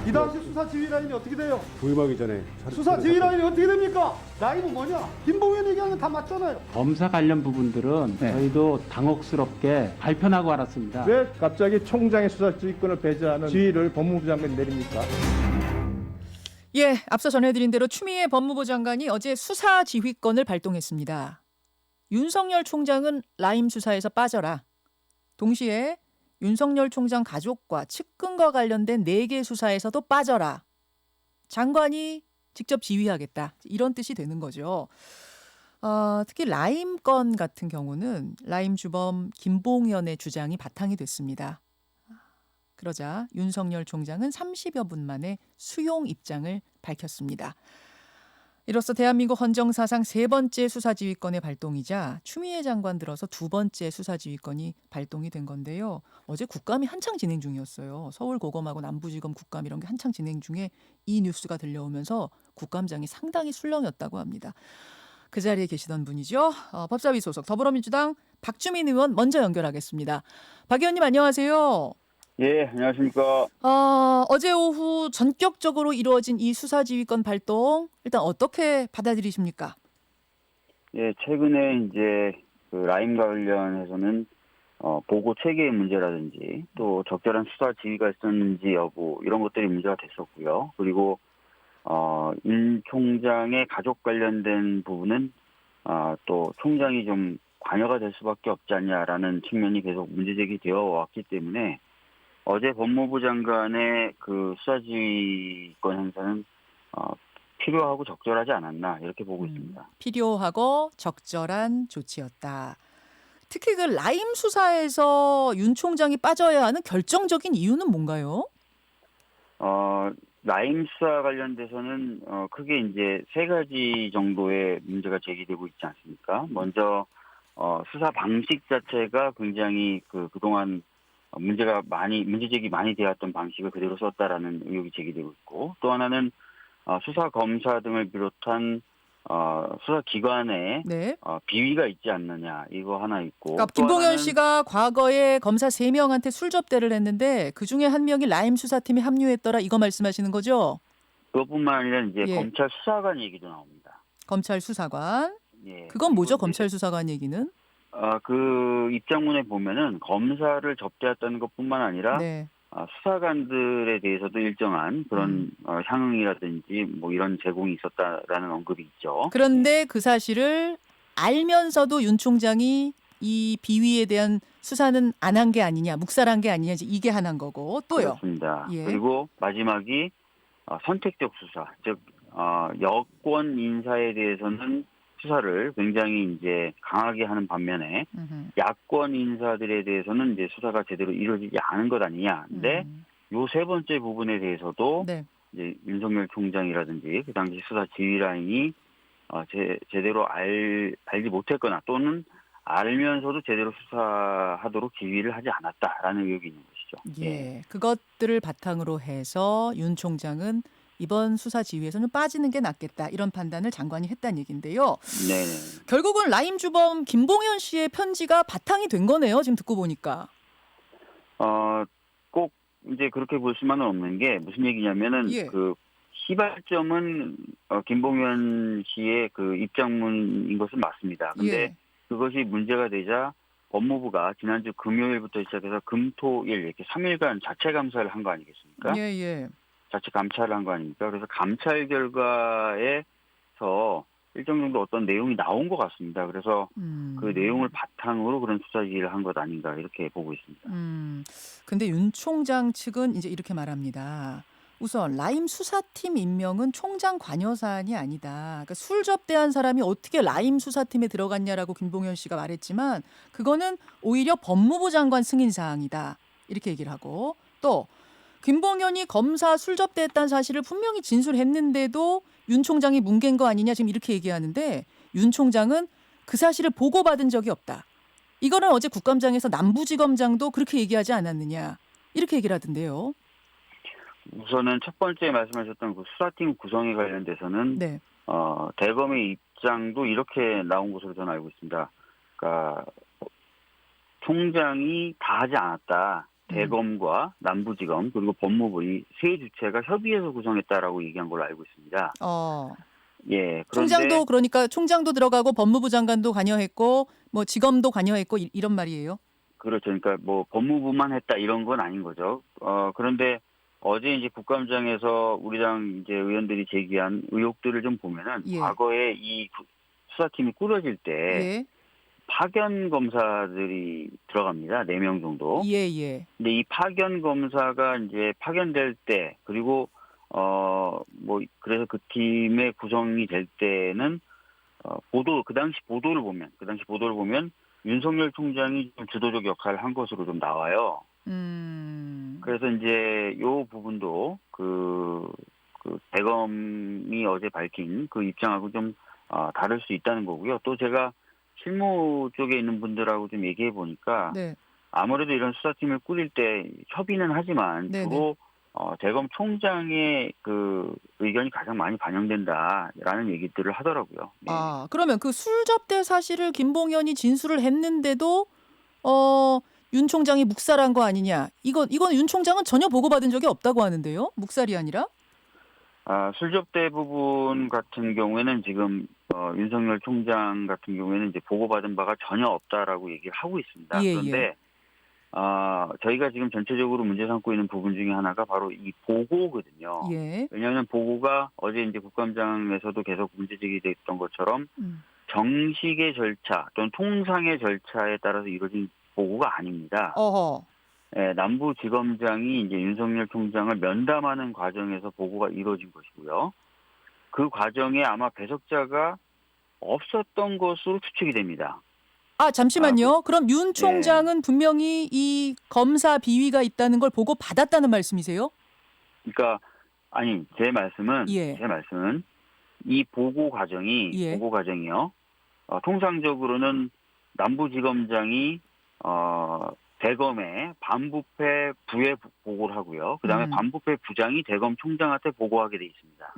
이 당시 수사 지휘 라인이 어떻게 돼요? 부임하기 전에 수사 지휘 라인이 어떻게 됩니까? 라인은 뭐냐? 김봉현 얘기하는 다 맞잖아요. 검사 관련 부분들은 저희도 당혹스럽게 발표하고 알았습니다. 왜 갑자기 총장의 수사 지휘권을 배제하는 지휘를 법무부 장관이 내립니까? 예, 앞서 전해드린 대로 추미애 법무부 장관이 어제 수사 지휘권을 발동했습니다. 윤석열 총장은 라임 수사에서 빠져라. 동시에 윤석열 총장 가족과 측근과 관련된 4개 수사에서도 빠져라. 장관이 직접 지휘하겠다. 이런 뜻이 되는 거죠. 특히 라임 건 같은 경우는 라임 주범 김봉현의 주장이 바탕이 됐습니다. 그러자 윤석열 총장은 30여 분 만에 수용 입장을 밝혔습니다. 이로써 대한민국 헌정사상 3번째 수사지휘권의 발동이자 추미애 장관 들어서 2번째 수사지휘권이 발동이 된 건데요. 어제 국감이 한창 진행 중이었어요. 서울고검하고 남부지검 국감 이런 게 한창 진행 중에 이 뉴스가 들려오면서 국감장이 상당히 술렁였다고 합니다. 그 자리에 계시던 분이죠. 법사위 소속 더불어민주당 박주민 의원 먼저 연결하겠습니다. 박 의원님 안녕하세요. 예, 안녕하십니까. 어제 오후 전격적으로 이루어진 이 수사지휘권 발동 일단 어떻게 받아들이십니까? 예, 최근에 이제 그 라임 관련해서는 보고 체계의 문제라든지 또 적절한 수사 지휘가 있었는지 여부 이런 것들이 문제가 됐었고요. 그리고 윤 총장의 가족 관련된 부분은 또 총장이 좀 관여가 될 수밖에 없지 않냐라는 측면이 계속 문제 제기되어 왔기 때문에 어제 법무부 장관의 그 수사지휘권 행사는 필요하고 적절하지 않았나 이렇게 보고 있습니다. 필요하고 적절한 조치였다. 특히 그 라임 수사에서 윤 총장이 빠져야 하는 결정적인 이유는 뭔가요? 라임 수사 관련돼서는 크게 이제 3가지 정도의 문제가 제기되고 있지 않습니까? 먼저 수사 방식 자체가 굉장히 그동안 문제 제기 많이 되었던 방식을 그대로 썼다라는 의혹이 제기되고 있고, 또 하나는 수사 검사 등을 비롯한 수사 기관에 네. 비위가 있지 않느냐 이거 하나 있고. 그러니까 김봉현 씨가 과거에 검사 3명한테 술접대를 했는데 그 중에 한 명이 라임 수사팀에 합류했더라 이거 말씀하시는 거죠? 그것뿐만 아니라 이제 예. 검찰 수사관 얘기도 나옵니다. 검찰 수사관. 예. 그건 뭐죠? 그리고 검찰 수사관 얘기는? 그 입장문에 보면은 검사를 접대했다는 것뿐만 아니라 네. 수사관들에 대해서도 일정한 그런 향응이라든지 뭐 이런 제공이 있었다라는 언급이 있죠. 그런데 그 사실을 알면서도 윤 총장이 이 비위에 대한 수사는 안 한 게 아니냐, 묵살한 게 아니냐, 이게 하나인 거고 또요. 그렇습니다. 예. 그리고 마지막이 선택적 수사, 즉 여권 인사에 대해서는 수사를 굉장히 이제 강하게 하는 반면에 야권 인사들에 대해서는 이제 수사가 제대로 이루어지지 않은 것 아니냐. 근데 요 3번째 부분에 대해서도 네. 이제 윤석열 총장이라든지 그 당시 수사 지휘 라인이 제대로 알지 못했거나 또는 알면서도 제대로 수사하도록 지휘를 하지 않았다라는 의혹이 있는 것이죠. 예. 그것들을 바탕으로 해서 윤 총장은 이번 수사 지휘에서는 빠지는 게 낫겠다 이런 판단을 장관이 했다는 얘기인데요. 네. 결국은 라임 주범 김봉현 씨의 편지가 바탕이 된 거네요. 지금 듣고 보니까. 꼭 이제 그렇게 볼 수만은 없는 게 무슨 얘기냐면은 예. 그 시발점은 김봉현 씨의 그 입장문인 것은 맞습니다. 근데 예. 그것이 문제가 되자 법무부가 지난주 금요일부터 시작해서 금토일 이렇게 3일간 자체 감사를 한 거 아니겠습니까? 예. 자체 감찰을 한 거 아닙니까? 그래서 감찰 결과에서 일정 정도 어떤 내용이 나온 것 같습니다. 그래서 그 내용을 바탕으로 그런 수사 지휘를 한 것 아닌가 이렇게 보고 있습니다. 근데 윤 총장 측은 이제 이렇게 말합니다. 우선 라임 수사팀 임명은 총장 관여 사안이 아니다. 그러니까 술 접대한 사람이 어떻게 라임 수사팀에 들어갔냐라고 김봉현 씨가 말했지만 그거는 오히려 법무부 장관 승인 사항이다. 이렇게 얘기를 하고 또 김봉현이 검사 술 접대했다는 사실을 분명히 진술했는데도 윤 총장이 뭉갠 거 아니냐 지금 이렇게 얘기하는데 윤 총장은 그 사실을 보고받은 적이 없다. 이거는 어제 국감장에서 남부지검장도 그렇게 얘기하지 않았느냐 이렇게 얘기를 하던데요. 우선은 첫 번째 말씀하셨던 그 수사팀 구성에 관련돼서는 네. 대검의 입장도 이렇게 나온 것으로 저는 알고 있습니다. 그러니까 총장이 다 하지 않았다. 대검과 남부지검 그리고 법무부 이 세 주체가 협의해서 구성했다라고 얘기한 걸로 알고 있습니다. 예, 그런데 총장도 그러니까 총장도 들어가고 법무부 장관도 관여했고 뭐 지검도 관여했고 이런 말이에요. 그렇죠. 그러니까 뭐 법무부만 했다 이런 건 아닌 거죠. 그런데 어제 이제 국감장에서 우리 당 이제 의원들이 제기한 의혹들을 좀 보면은 예. 과거에 이 수사팀이 꾸려질 때 예. 파견 검사들이 들어갑니다. 4명 정도. 예, 예. 근데 이 파견 검사가 이제 파견될 때 그리고 뭐 그래서 그 팀의 구성이 될 때는 그 당시 보도를 보면 윤석열 총장이 좀 주도적 역할을 한 것으로 좀 나와요. 그래서 이제 요 부분도 그 대검이 어제 밝힌 그 입장하고 좀 다를 수 있다는 거고요. 또 제가 실무 쪽에 있는 분들하고 좀 얘기해 보니까 네. 아무래도 이런 수사팀을 꾸릴 때 협의는 하지만 네네. 주로 대검 총장의 그 의견이 가장 많이 반영된다라는 얘기들을 하더라고요. 네. 그러면 그 술 접대 사실을 김봉현이 진술을 했는데도 윤 총장이 묵살한 거 아니냐? 이건 윤 총장은 전혀 보고받은 적이 없다고 하는데요. 묵살이 아니라? 술 접대 부분 같은 경우에는 지금 윤석열 총장 같은 경우에는 이제 보고받은 바가 전혀 없다라고 얘기를 하고 있습니다. 예, 그런데 저희가 지금 전체적으로 문제 삼고 있는 부분 중에 하나가 바로 이 보고거든요. 예. 왜냐하면 보고가 어제 이제 국감장에서도 계속 문제 제기됐던 것처럼 정식의 절차 또는 통상의 절차에 따라서 이루어진 보고가 아닙니다. 어허. 예, 남부지검장이 이제 윤석열 총장을 면담하는 과정에서 보고가 이루어진 것이고요. 그 과정에 아마 배석자가 없었던 것으로 추측이 됩니다. 잠시만요. 그럼 윤 총장은 분명히 이 검사 비위가 있다는 걸 보고 받았다는 말씀이세요? 그러니까 아니 제 말씀은 이 보고 과정이요. 통상적으로는 남부지검장이 대검에 반부패 부에 보고를 하고요. 그다음에 반부패 부장이 대검 총장한테 보고하게 돼 있습니다.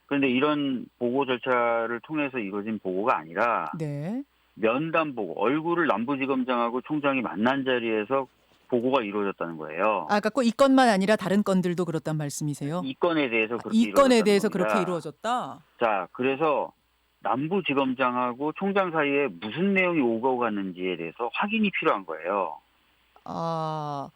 그런데 이런 보고 절차를 통해서 이루어진 보고가 아니라 네. 면담 보고, 얼굴을 남부지검장하고 총장이 만난 자리에서 보고가 이루어졌다는 거예요. 그러니까 꼭 이 건만 아니라 다른 건들도 그렇단 말씀이세요? 이 건에 대해서 그렇게 이 건에 이루어졌다는 대해서 겁니다. 그렇게 이루어졌다? 자, 그래서 남부지검장하고 총장 사이에 무슨 내용이 오고 갔는지에 대해서 확인이 필요한 거예요. 그러니까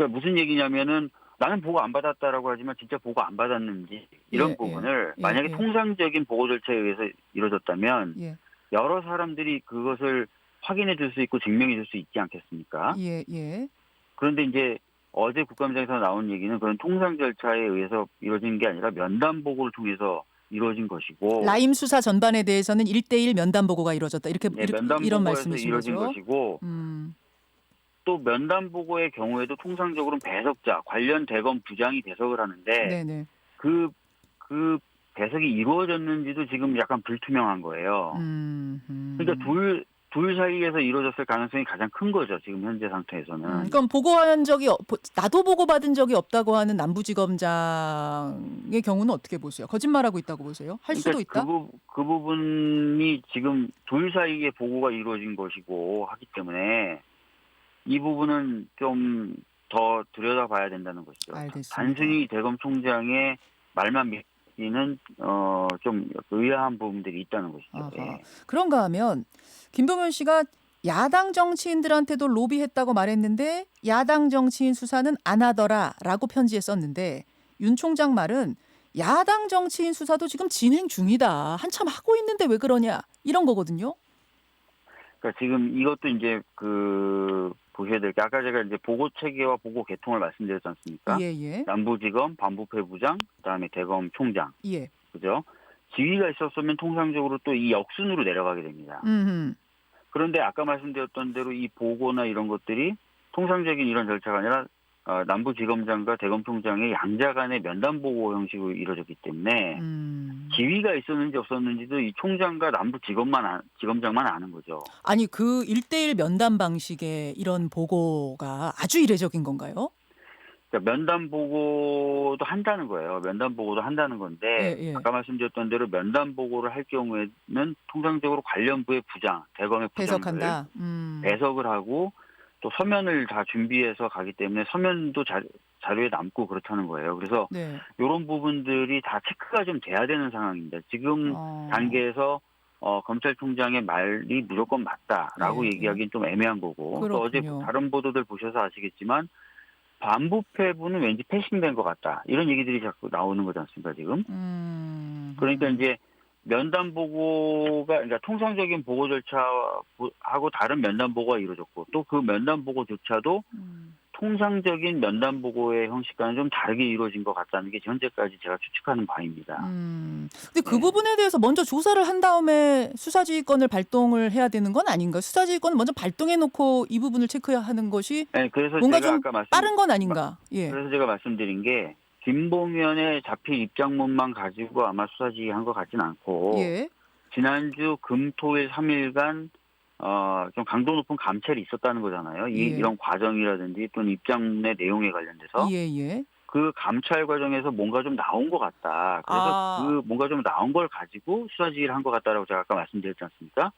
무슨 얘기냐면은 나는 보고 안 받았다라고 하지만 진짜 보고 안 받았는지 이런 부분을 만약에 통상적인 보고 절차에 의해서 이루어졌다면 여러 사람들이 그것을 확인해 줄 수 있고 증명해 줄 수 있지 않겠습니까? 그런데 이제 어제 국감장에서 나온 얘기는 그런 통상 절차에 의해서 이루어진 게 아니라 면담 보고를 통해서 이루어진 것이고 라임 수사 전반에 대해서는 1대1 면담 보고가 이루어졌다. 면담 이런 보고에서 말씀이신 이루어진 거죠? 것이고 또 면담 보고의 경우에도 통상적으로는 배석자, 관련 대검 부장이 배석을 하는데 네네. 그 배석이 이루어졌는지도 지금 약간 불투명한 거예요. 그러니까 둘 사이에서 이루어졌을 가능성이 가장 큰 거죠. 지금 현재 상태에서는. 그럼 보고한 적이 나도 보고받은 적이 없다고 하는 남부지검장의 경우는 어떻게 보세요? 거짓말하고 있다고 보세요? 할 수도 있다? 그 부분이 지금 둘 사이에 보고가 이루어진 것이고 하기 때문에 이 부분은 좀 더 들여다봐야 된다는 것이죠. 알겠습니다. 단순히 대검 총장의 말만 믿기는 좀 의아한 부분들이 있다는 것이죠. 예. 그런가 하면 김봉현 씨가 야당 정치인들한테도 로비했다고 말했는데 야당 정치인 수사는 안 하더라라고 편지에 썼는데 윤 총장 말은 야당 정치인 수사도 지금 진행 중이다. 한참 하고 있는데 왜 그러냐 이런 거거든요. 그러니까 지금 이것도 이제 보셔야 될 게 아까 제가 이제 보고 체계와 보고 계통을 말씀드렸지 않습니까? 남부지검, 반부패부장, 그다음에 대검 총장. 그죠? 지위가 있었으면 통상적으로 또 이 역순으로 내려가게 됩니다. 그런데 아까 말씀드렸던 대로 이 보고나 이런 것들이 통상적인 이런 절차가 아니라 남부지검장과 대검총장의 양자 간의 면담 보고 형식으로 이루어졌기 때문에 지위가 있었는지 없었는지도 이 총장과 남부지검장만 아는 거죠. 아니 그 1대1 면담 방식의 이런 보고가 아주 이례적인 건가요? 그러니까 면담 보고도 한다는 거예요. 면담 보고도 한다는 건데 아까 말씀드렸던 대로 면담 보고를 할 경우에는 통상적으로 관련 부의 부장, 대검의 부장을 배석을 하고 또 서면을 다 준비해서 가기 때문에 서면도 자료에 남고 그렇다는 거예요. 그래서 네. 이런 부분들이 다 체크가 좀 돼야 되는 상황입니다. 지금 단계에서 검찰총장의 말이 무조건 맞다라고 네, 얘기하기는 좀 애매한 거고 또 어제 그렇군요. 다른 보도들 보셔서 아시겠지만 반부패부는 왠지 패싱된 것 같다. 이런 얘기들이 자꾸 나오는 거지 않습니까, 지금? 그러니까 이제 면담 보고가, 그러니까 통상적인 보고 절차하고 다른 면담 보고가 이루어졌고 또 그 면담 보고조차도 통상적인 면담 보고의 형식과는 좀 다르게 이루어진 것 같다는 게 현재까지 제가 추측하는 바입니다. 근데 그 네. 부분에 대해서 먼저 조사를 한 다음에 수사지휘권을 발동을 해야 되는 건 아닌가? 수사지휘권을 먼저 발동해놓고 이 부분을 체크하는 것이 네, 그래서 뭔가 제가 좀 아까 빠른 건 아닌가? 예. 그래서 제가 말씀드린 게 김봉현의 잡힐 입장문만 가지고 아마 수사지휘한 것 같진 않고 예. 지난주 금토일 3일간 좀 강도 높은 감찰이 있었다는 거잖아요. 예. 이런 과정이라든지 또는 입장문의 내용에 관련돼서 예. 그 감찰 과정에서 뭔가 좀 나온 것 같다. 그래서 그 뭔가 좀 나온 걸 가지고 수사지휘를 한 것 같다라고 제가 아까 말씀드렸지 않습니까?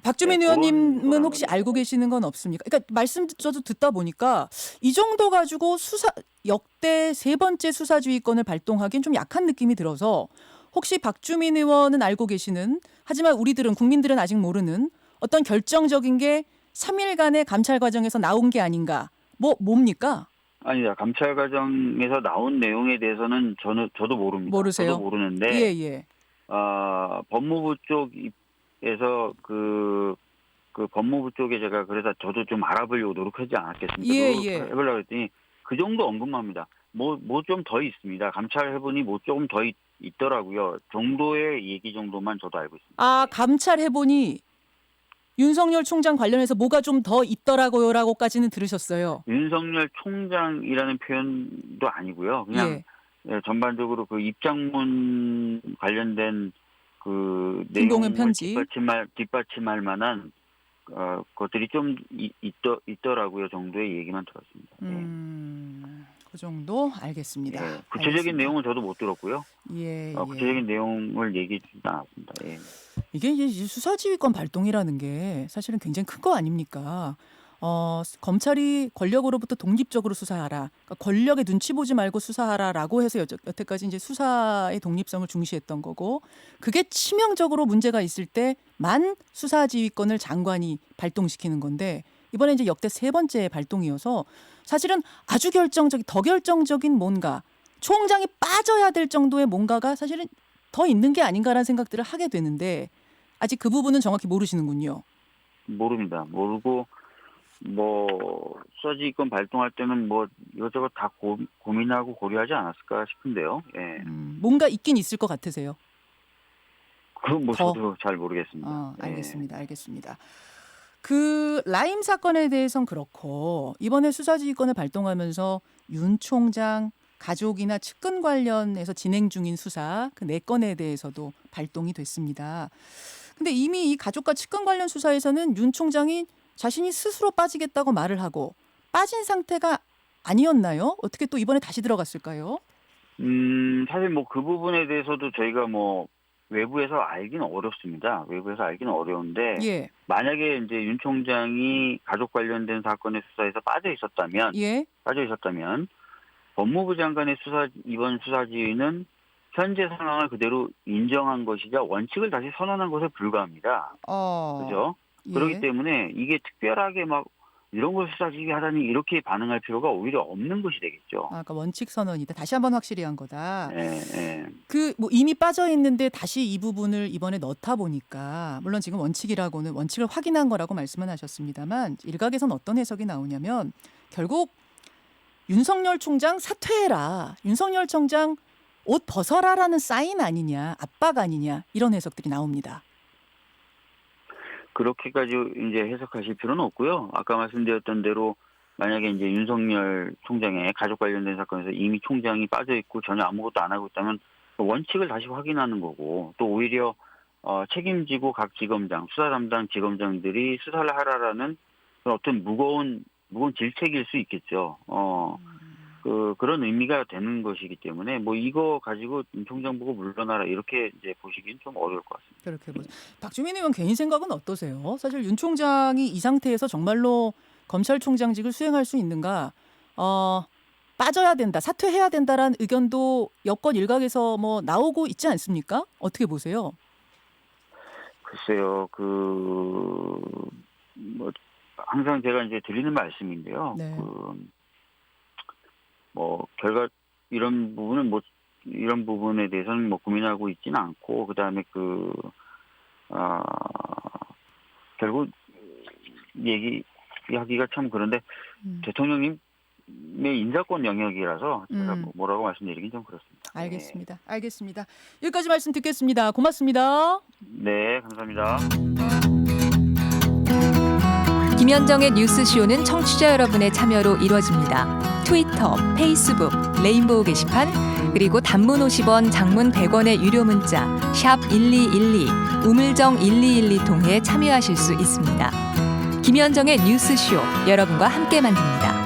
박주민 네, 의원님은 그런 혹시 거라고 알고 계시는 건 없습니까? 그러니까 말씀 저도 듣다 보니까 이 정도 가지고 역대 3번째 수사지휘권을 발동하기엔 좀 약한 느낌이 들어서 혹시 박주민 의원은 알고 계시는, 하지만 우리들은, 국민들은 아직 모르는 어떤 결정적인 게 3일간의 감찰 과정에서 나온 게 아닌가? 뭡니까? 아니다. 감찰 과정에서 나온 내용에 대해서는 저도 모릅니다. 모르세요? 저도 모르는데 예. 법무부 쪽에서 그 법무부 쪽에 제가 그래서 저도 좀 알아보려고 노력하지 않았겠습니까? 예. 해보려고 했더니 그 정도 언급만 합니다. 뭐 좀 더 있습니다. 감찰해보니 뭐 조금 더 있더라고요. 정도의 얘기 정도만 저도 알고 있습니다. 감찰해보니 윤석열 총장 관련해서 뭐가 좀 더 있더라고요라고까지는 들으셨어요. 윤석열 총장이라는 표현도 아니고요. 그냥 전반적으로 그 입장문 관련된 그 김동연 내용을 편지 뒷받침할 만한 것들이 좀 있더라고요 정도의 얘기만 들었습니다. 그 정도 알겠습니다. 예. 구체적인 알겠습니다. 내용은 저도 못 들었고요. 구체적인 내용을 얘기해 주지 않았습니다. 예. 이게 이제 수사지휘권 발동이라는 게 사실은 굉장히 큰 거 아닙니까? 검찰이 권력으로부터 독립적으로 수사하라, 그러니까 권력의 눈치 보지 말고 수사하라라고 해서 여태까지 이제 수사의 독립성을 중시했던 거고, 그게 치명적으로 문제가 있을 때만 수사지휘권을 장관이 발동시키는 건데, 이번에 이제 역대 3번째 발동이어서 사실은 아주 더 결정적인 뭔가, 총장이 빠져야 될 정도의 뭔가가 사실은 더 있는 게 아닌가라는 생각들을 하게 되는데 아직 그 부분은 정확히 모르시는군요. 모릅니다. 모르고 수사지휘권 발동할 때는 이것저것 다 고민하고 고려하지 않았을까 싶은데요. 예. 뭔가 있긴 있을 것 같으세요? 그건 저도 잘 모르겠습니다. 알겠습니다. 그 라임 사건에 대해서는 그렇고, 이번에 수사지휘권을 발동하면서 윤 총장 가족이나 측근 관련해서 진행 중인 수사 그 4건에 대해서도 발동이 됐습니다. 근데 이미 이 가족과 측근 관련 수사에서는 윤 총장이 자신이 스스로 빠지겠다고 말을 하고 빠진 상태가 아니었나요? 어떻게 또 이번에 다시 들어갔을까요? 사실 그 부분에 대해서도 저희가 외부에서 알기는 어렵습니다. 외부에서 알기는 어려운데 만약에 이제 윤 총장이 가족 관련된 사건의 수사에서 빠져 있었다면 법무부 장관의 이번 수사지휘는 현재 상황을 그대로 인정한 것이자 원칙을 다시 선언한 것에 불과합니다. 그죠? 그렇기 때문에 이게 특별하게 이런 걸 수사지휘하다니 이렇게 반응할 필요가 오히려 없는 것이 되겠죠. 그러니까 원칙 선언이다. 다시 한번 확실히 한 거다. 네. 이미 빠져 있는데 다시 이 부분을 이번에 넣다 보니까, 물론 지금 원칙이라고는 원칙을 확인한 거라고 말씀은 하셨습니다만, 일각에선 어떤 해석이 나오냐면 결국 윤석열 총장 사퇴해라, 윤석열 총장 옷 벗어라라는 사인 아니냐, 압박 아니냐, 이런 해석들이 나옵니다. 그렇게까지 이제 해석하실 필요는 없고요. 아까 말씀드렸던 대로 만약에 이제 윤석열 총장의 가족 관련된 사건에서 이미 총장이 빠져 있고 전혀 아무것도 안 하고 있다면 원칙을 다시 확인하는 거고, 또 오히려 책임지고 각 지검장, 수사 담당 지검장들이 수사를 하라라는 어떤 무거운 질책일 수 있겠죠. 그런 의미가 되는 것이기 때문에 이거 가지고 윤 총장 보고 물러나라 이렇게 이제 보시기는 좀 어려울 것 같습니다. 그렇게 보죠. 박주민 의원 개인 생각은 어떠세요? 사실 윤 총장이 이 상태에서 정말로 검찰총장직을 수행할 수 있는가? 빠져야 된다, 사퇴해야 된다라는 의견도 여권 일각에서 뭐 나오고 있지 않습니까? 어떻게 보세요? 글쎄요, 뭐 항상 제가 이제 드리는 말씀인데요. 네. 결과 이런 부분에 대해서는 뭐 고민하고 있지는 않고, 그다음에 결국 얘기하기가 참 그런데 대통령님의 인사권 영역이라서 제가 뭐라고 말씀드리긴 좀 그렇습니다. 알겠습니다. 알겠습니다. 여기까지 말씀 듣겠습니다. 고맙습니다. 네, 감사합니다. 김현정의 뉴스쇼는 청취자 여러분의 참여로 이루어집니다. 트위터, 페이스북, 레인보우 게시판, 그리고 단문 50원, 장문 100원의 유료 문자 샵 1212, 우물정 1212 통해 참여하실 수 있습니다. 김현정의 뉴스쇼, 여러분과 함께 만듭니다.